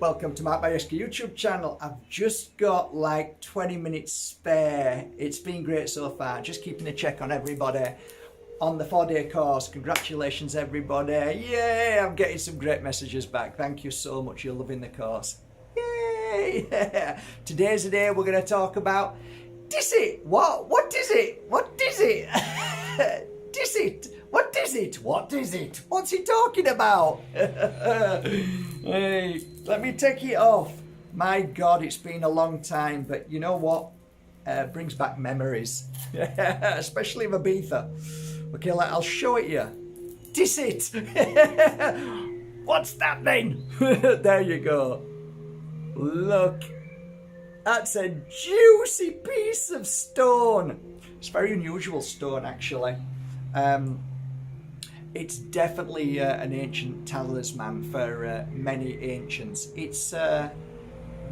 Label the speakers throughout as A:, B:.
A: Welcome to my Bajerski YouTube channel. I've just got like 20 minutes spare. It's been great so far. Just keeping a check on everybody on the 4-day course. Congratulations everybody. Yay! I'm getting some great messages back. Thank you so much. You're loving the course. Yay! Today's the day we're going to talk about Tsesit. What is it? What is it? Tsesit. What is it? What is it? What's he talking about? Hey, let me take it off. My God, it's been a long time, but you know what? Brings back memories, especially of Ibiza. Okay, I'll show it you. Tsesit. What's that then? There you go. Look, that's a juicy piece of stone. It's a very unusual stone, actually. It's definitely an ancient talisman for many ancients. It's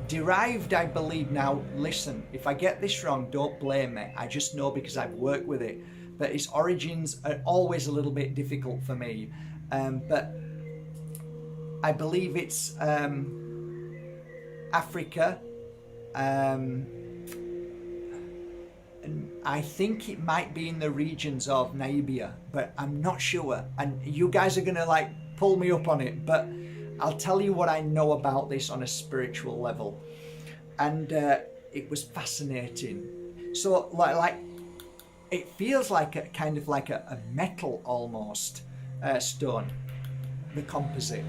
A: derived, I believe. Now, listen, if I get this wrong, don't blame me. I just know because I've worked with it. But its origins are always a little bit difficult for me. But I believe it's Africa. And I think it might be in the regions of Namibia, but I'm not sure. And you guys are gonna like pull me up on it, but I'll tell you what I know about this on a spiritual level. And it was fascinating. So like it feels like a kind of like a metal almost stone, the composite,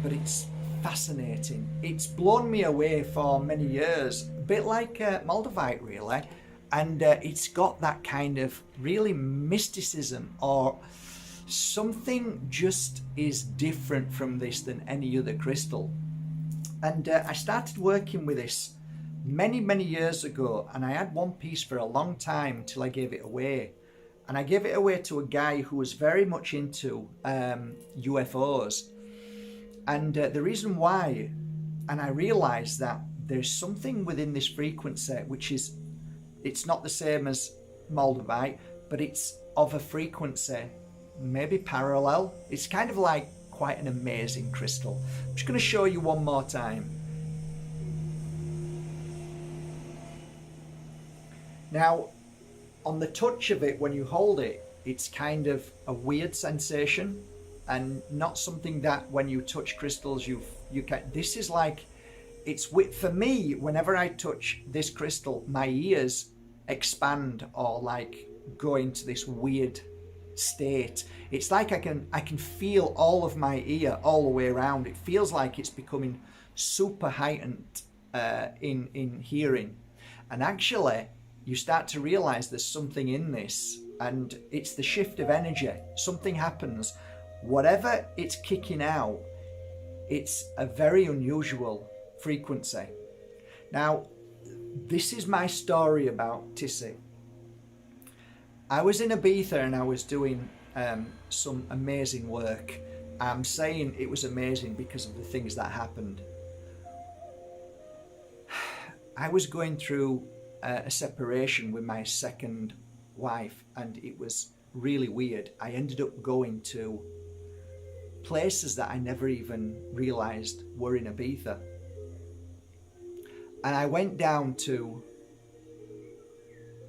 A: but it's fascinating. It's blown me away for many years, a bit like Moldavite really. And it's got that kind of really mysticism, or something just is different from this than any other crystal. And I started working with this many years ago, and I had one piece for a long time till I gave it away. And I gave it away to a guy who was very much into UFOs. And the reason why, and I realized that there's something within this frequency which is, it's not the same as Moldavite, but it's of a frequency, maybe parallel. It's kind of like quite an amazing crystal. I'm just going to show you one more time. Now, on the touch of it, when you hold it, it's kind of a weird sensation, and not something that when you touch crystals you can. This is like, it's for me, whenever I touch this crystal, my ears expand or like go into this weird state. It's like I can feel all of my ear all the way around. It feels like it's becoming super heightened in hearing. And actually, you start to realize there's something in this, and it's the shift of energy. Something happens. Whatever it's kicking out, it's a very unusual frequency. Now, this is my story about Tsesit. I was in Ibiza and I was doing some amazing work. I'm saying it was amazing because of the things that happened. I was going through a separation with my second wife, and it was really weird. I ended up going to places that I never even realized were in Ibiza. And I went down to,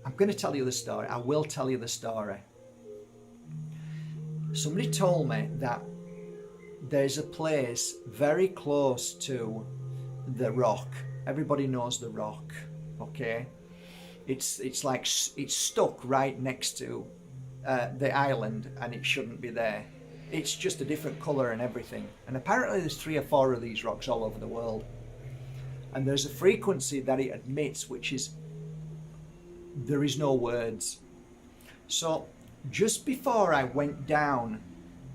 A: I'm going to tell you the story. I will tell you the story. Somebody told me that there's a place very close to the Rock. Everybody knows the Rock, okay? It's like, it's stuck right next to the island, and it shouldn't be there. It's just a different colour and everything. And apparently there's 3 or 4 of these rocks all over the world. And there's a frequency that it emits, which is, there is no words. So just before I went down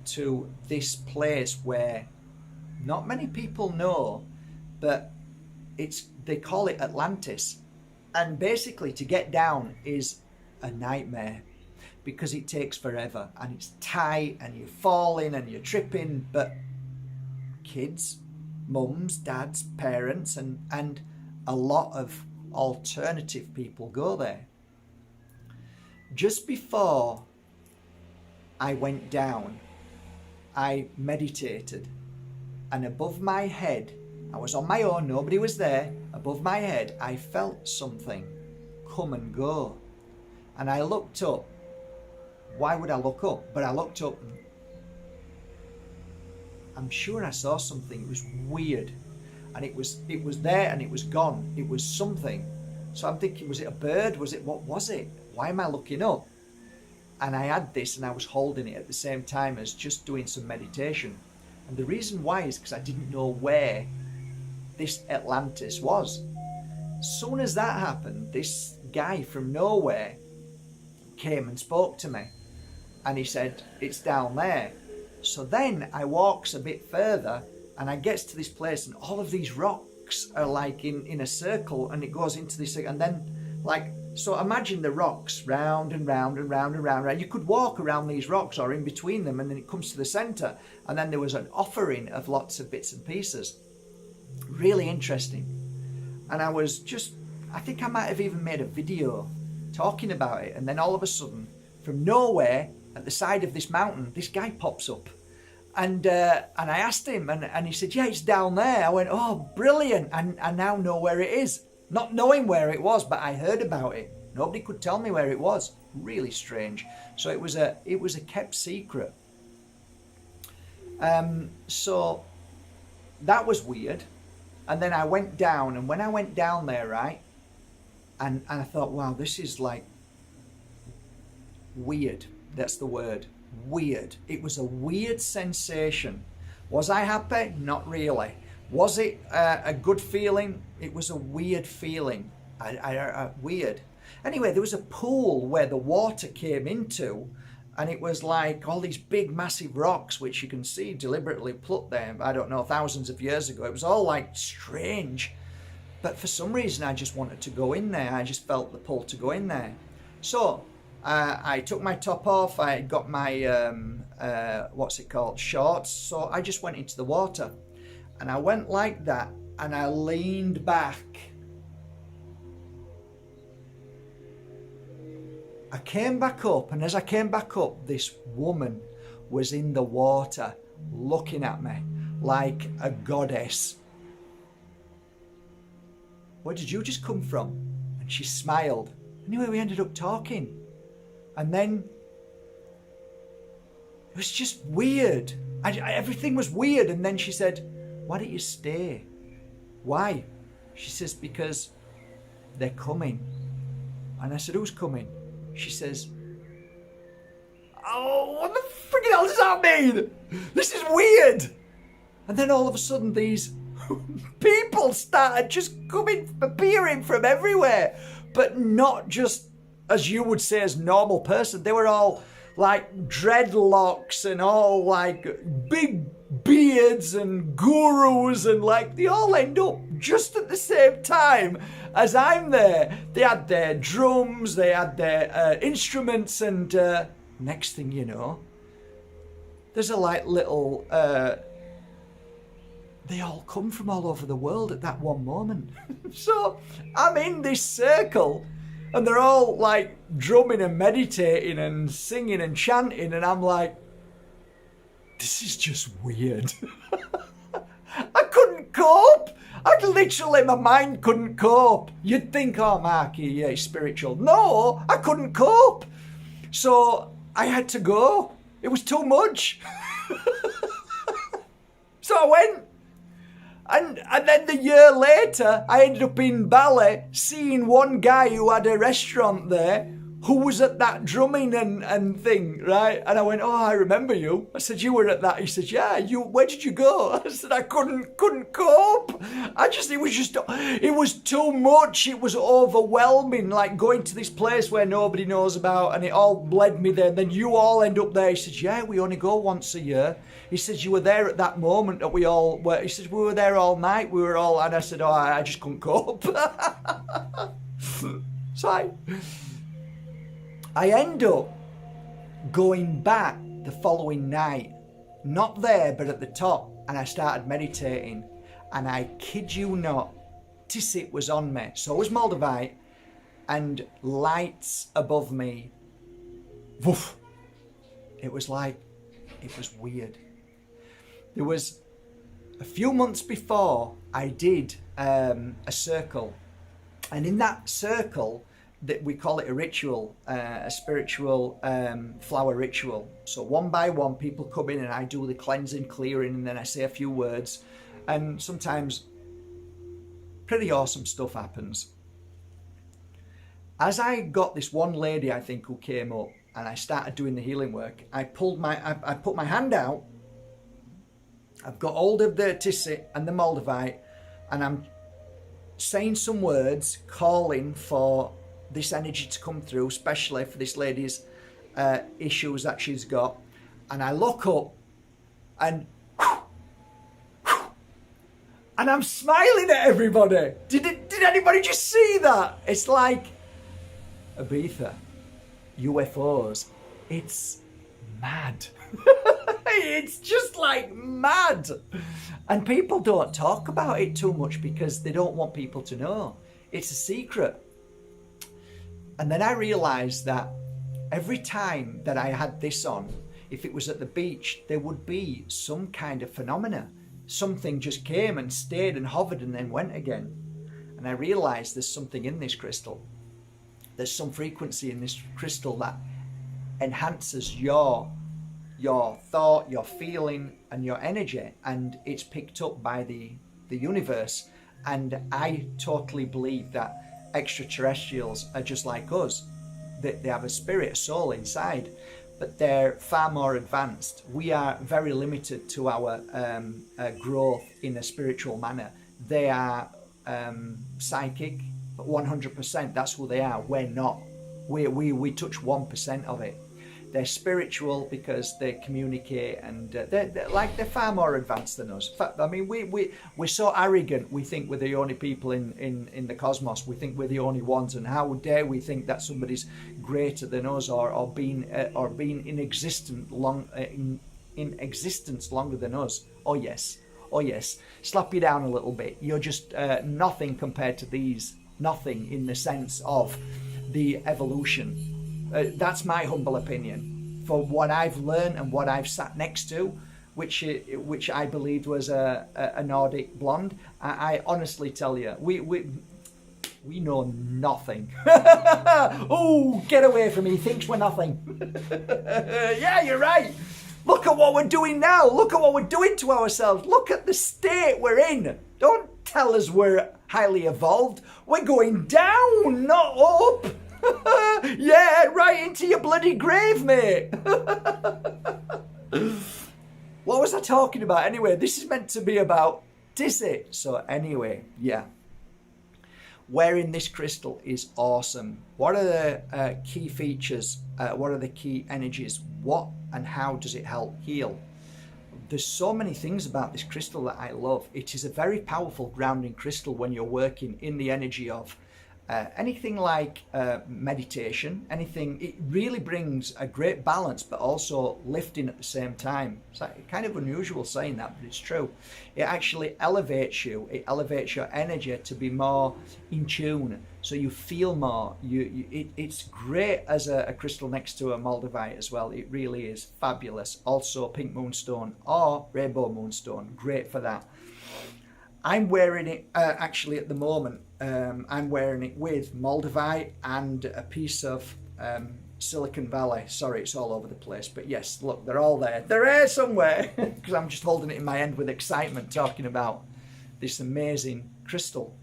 A: to this place where not many people know, but they call it Atlantis. And basically to get down is a nightmare, because it takes forever, and it's tight, and you're falling and you're tripping. But kids, mums, dads, parents, and a lot of alternative people go there. Just before I went down, I meditated, and above my head I was on my own, nobody was there. Above my head, I felt something come and go. And I looked up. Why would I look up? But I looked up. I'm sure I saw something. It was weird. And it was there and it was gone. It was something. So I'm thinking, was it a bird? What was it? Why am I looking up? And I had this and I was holding it at the same time as just doing some meditation. And the reason why is because I didn't know where this Atlantis was. As soon as that happened, this guy from nowhere came and spoke to me. And he said, it's down there. So then I walks a bit further and I gets to this place and all of these rocks are like in a circle and it goes into this, and then like, so imagine the rocks round and round and round and round. You could walk around these rocks or in between them, and then it comes to the center, and then there was an offering of lots of bits and pieces. Really interesting. And I think I might have even made a video talking about it, and then all of a sudden, from nowhere, at the side of this mountain, this guy pops up. And I asked him, and he said, yeah, it's down there. I went, oh, brilliant. And I now know where it is. Not knowing where it was, but I heard about it. Nobody could tell me where it was. Really strange. So it was a kept secret. So that was weird. And then I went down, and when I went down there, right, and I thought, wow, this is like weird. That's the word. Weird. It was a weird sensation. Was I happy? Not really. Was it a good feeling? It was a weird feeling. Weird. Anyway, there was a pool where the water came into, and it was like all these big, massive rocks, which you can see deliberately put there, I don't know, thousands of years ago. It was all like strange. But for some reason, I just wanted to go in there. I just felt the pull to go in there. So I took my top off. I got my, shorts. So I just went into the water. And I went like that, and I leaned back. I came back up, and as I came back up, this woman was in the water looking at me like a goddess. Where did you just come from? And she smiled. Anyway, we ended up talking. And then it was just weird. Everything was weird. And then she said, why don't you stay? Why? She says, because they're coming. And I said, who's coming? She says, oh, what the freaking hell does that mean? This is weird. And then all of a sudden these people started just appearing from everywhere. But not just, as you would say, as normal person. They were all like dreadlocks and all like big beards and gurus, and like they all end up just at the same time as I'm there. They had their drums, they had their instruments, and next thing you know, there's a like little they all come from all over the world at that one moment. So I'm in this circle and they're all like drumming and meditating and singing and chanting, and I'm like, this is just weird. I couldn't cope. My mind couldn't cope. You'd think, oh, Marky, yeah, he's spiritual. No, I couldn't cope. So I had to go. It was too much. So I went. And then the year later, I ended up in Bali seeing one guy who had a restaurant there who was at that drumming and thing, right? And I went, oh, I remember you. I said, you were at that. He said, yeah, where did you go? I said, I couldn't cope. It was too much. It was overwhelming, like going to this place where nobody knows about, and it all led me there. And then you all end up there. He said, yeah, we only go once a year. He said, you were there at that moment that we all were. He said, we were there all night. And I said, oh, I just couldn't cope. So I end up going back the following night, not there, but at the top, and I started meditating, and I kid you not, Tsesit was on me, so was Moldavite, and lights above me, woof. It was weird. There was a few months before, I did a circle, and in that circle, that we call it a ritual, a spiritual flower ritual. So one by one, people come in and I do the cleansing, clearing, and then I say a few words, and sometimes pretty awesome stuff happens. As I got this one lady, I think, who came up, and I started doing the healing work, I put my hand out. I've got hold of the Tsesit and the Moldavite, and I'm saying some words, calling for this energy to come through, especially for this lady's issues that she's got. And I look up, and I'm smiling at everybody. Did anybody just see that? It's like Ibiza, UFOs. It's mad. It's just like mad. And people don't talk about it too much because they don't want people to know. It's a secret. And then I realized that every time that I had this on, if it was at the beach, there would be some kind of phenomena. Something just came and stayed and hovered and then went again. And I realized there's something in this crystal. There's some frequency in this crystal that enhances your thought, your feeling, and your energy, and it's picked up by the universe. And I totally believe that extraterrestrials are just like us. They have a spirit, a soul inside, but they're far more advanced. We are very limited to our growth in a spiritual manner. They are psychic, but 100%, that's who they are. We're not. We touch 1% of it. They're spiritual because they communicate, and they're far more advanced than us. I mean, we're so arrogant. We think we're the only people in the cosmos. We think we're the only ones, and how dare we think that somebody's greater than us, or been in existence longer than us? Oh yes, slap you down a little bit. You're just nothing compared to these. Nothing in the sense of the evolution. That's my humble opinion. For what I've learned and what I've sat next to, which I believed was a Nordic blonde, I honestly tell you, we know nothing. Oh, get away from me! He thinks we're nothing. Yeah, you're right. Look at what we're doing now. Look at what we're doing to ourselves. Look at the state we're in. Don't tell us we're highly evolved. We're going down, not up. Yeah, right into your bloody grave, mate. What was I talking about? Anyway, this is meant to be about Tsesit. So anyway, yeah. Wearing this crystal is awesome. What are the key features? What are the key energies? What and how does it help heal? There's so many things about this crystal that I love. It is a very powerful grounding crystal when you're working in the energy of anything like meditation, anything. It really brings a great balance, but also lifting at the same time. It's like kind of unusual saying that, but it's true. It actually elevates you. It elevates your energy to be more in tune, so you feel more. It's great as a crystal next to a Moldavite as well. It really is fabulous. Also, pink moonstone or rainbow moonstone, great for that. I'm wearing it actually at the moment. I'm wearing it with Moldavite and a piece of Silicon Valley. Sorry, it's all over the place. But yes, look, they're all there. They're here somewhere because I'm just holding it in my hand with excitement talking about this amazing crystal.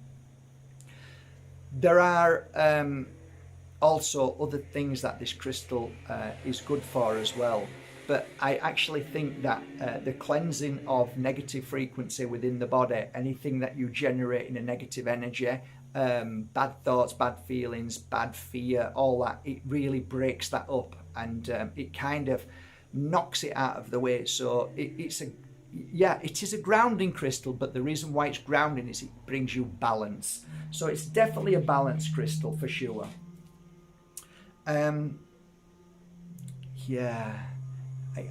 A: There are also other things that this crystal is good for as well. But I actually think that the cleansing of negative frequency within the body, anything that you generate in a negative energy, bad thoughts, bad feelings, bad fear, all that, it really breaks that up, and it kind of knocks it out of the way. So it is a grounding crystal, but the reason why it's grounding is it brings you balance. So it's definitely a balanced crystal for sure. Yeah.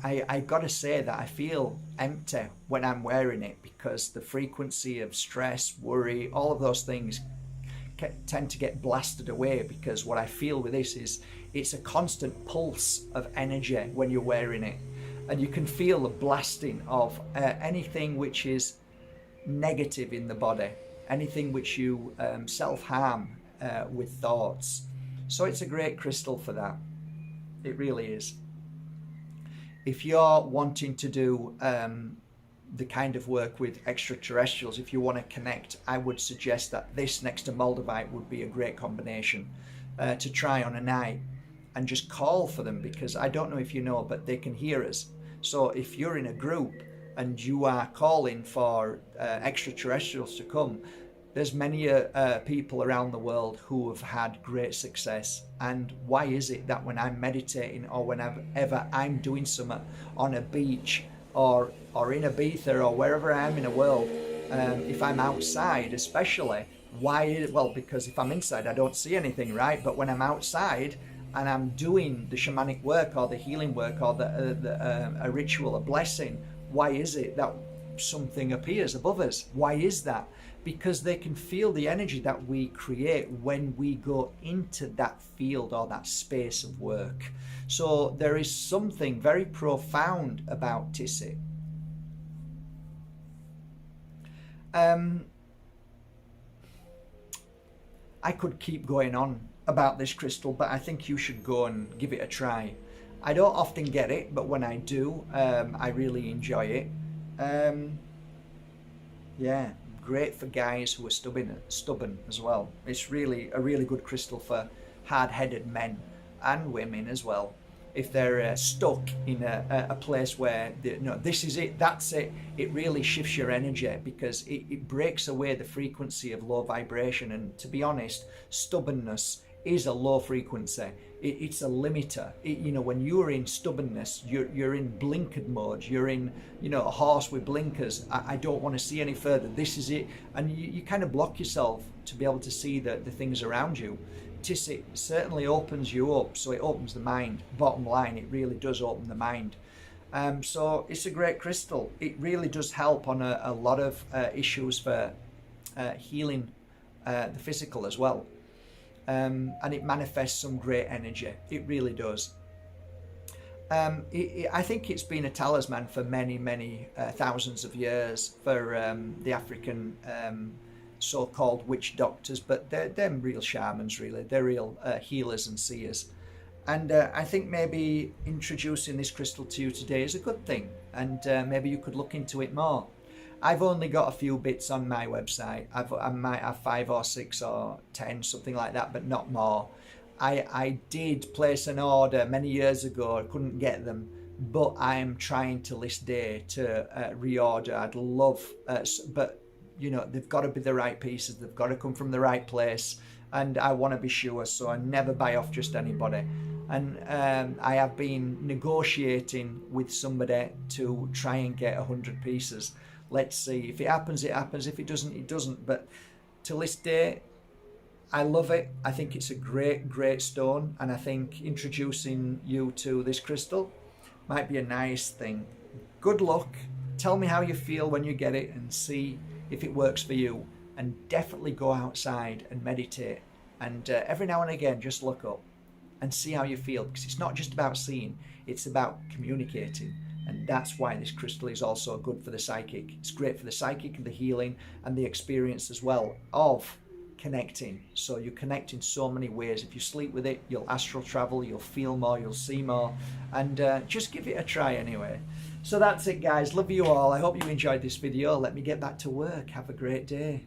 A: I gotta say that I feel empty when I'm wearing it, because the frequency of stress, worry, all of those things tend to get blasted away, because what I feel with this is it's a constant pulse of energy when you're wearing it, and you can feel the blasting of anything which is negative in the body, anything which you self-harm with thoughts. So it's a great crystal for that. It really is. If you're wanting to do the kind of work with extraterrestrials, if you want to connect, I would suggest that this next to Moldavite would be a great combination to try on a night and just call for them, because I don't know if you know, but they can hear us. So if you're in a group and you are calling for extraterrestrials to come, there's many people around the world who have had great success. And why is it that when I'm meditating or whenever I'm doing something on a beach or in Ibiza or wherever I am in the world, if I'm outside especially, well, because if I'm inside I don't see anything, right? But when I'm outside and I'm doing the shamanic work or the healing work or a ritual, a blessing, why is it that something appears above us? Why is that? Because they can feel the energy that we create when we go into that field or that space of work. So there is something very profound about Tsesit. I could keep going on about this crystal, but I think you should go and give it a try. I don't often get it, but when I do, I really enjoy it. Yeah, great for guys who are stubborn as well. It's really a really good crystal for hard-headed men and women as well. If they're stuck in a place where this is it, that's it, it really shifts your energy, because it breaks away the frequency of low vibration. And to be honest, stubbornness is a low frequency. It's a limiter. When you're in stubbornness, you're in blinkered mode. You're in, a horse with blinkers. I don't want to see any further. This is it. And you kind of block yourself to be able to see the things around you. Tsesit certainly opens you up. So it opens the mind. Bottom line, it really does open the mind. So it's a great crystal. It really does help on a lot of issues for healing the physical as well. And it manifests some great energy. It really does. I think it's been a talisman for many thousands of years for the African so-called witch doctors, but they're real shamans, really. They're real healers and seers. And I think maybe introducing this crystal to you today is a good thing, and maybe you could look into it more. I've only got a few bits on my website. I might have 5 or 6 or 10, something like that, but not more. I did place an order many years ago. I couldn't get them, but I'm trying to this day to reorder. I'd love, but they've got to be the right pieces. They've got to come from the right place, and I want to be sure. So I never buy off just anybody. And I have been negotiating with somebody to try and get 100 pieces. Let's see. If it happens, it happens. If it doesn't, it doesn't. But to this day, I love it. I think it's a great stone. And I think introducing you to this crystal might be a nice thing. Good luck. Tell me how you feel when you get it and see if it works for you. And definitely go outside and meditate. And every now and again, just look up and see how you feel. Because it's not just about seeing. It's about communicating. And that's why this crystal is also good for the psychic. It's great for the psychic and the healing and the experience as well of connecting. So you connect in so many ways. If you sleep with it, you'll astral travel, you'll feel more, you'll see more. And just give it a try anyway. So that's it, guys. Love you all. I hope you enjoyed this video. Let me get back to work. Have a great day.